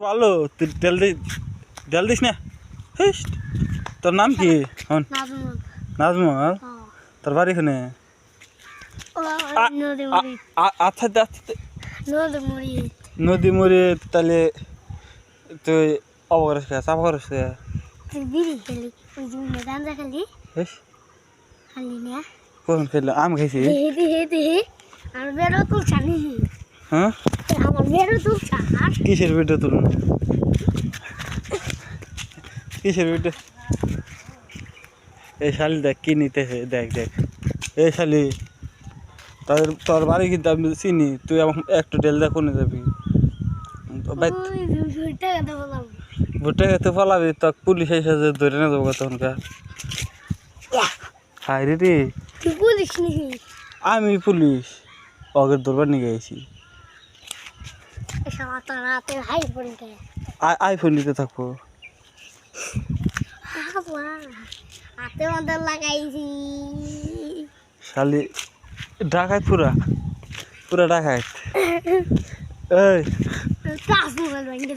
পালো তুই del this না। হেস, তোর নাম কি? হন নাজমুল। নাজমুল। তোর বাড়ি এখানে? নদী আচ্ছা আচ্ছা মুড়ি। নদী মরে তাহলে তুই অবকরিস চাপা করিস। বিড়ি খেলি ওই যে গাঁজা খালি হেস, খালি না কখন খেলে আম খাইছি? দেহে আর বেরো তুলছা নি। হ্যাঁ, আমার বেরো তুলছা আর কিসের ভিডিও তুলুন? কিসের ভিডিও? এই শালি দেখ কি নিতেছে, দেখ দেখ। এই শালি তোর বাড়ি কিন্তু আমি চিনি, তুই আমার একটু ডেল দেখ কোনে যাবি? টাকা বললাম ভুট্টা খেতে পালাবি তো পুলিশ এসে যে ধরে না যাবো তখনকার। হাই রে রে, তুই বলিস নি আমি পুলিশ অগের দরবার নিয়ে গেছি। এসব তো রাতে হাই পড়ে আইফোন নিতে থাকবো। হাতে মধ্যে লাগাইছি শালি ঢাকায় পুরা পুরা ঢাকায়। এই তাস মোবাইল ব্যাংকে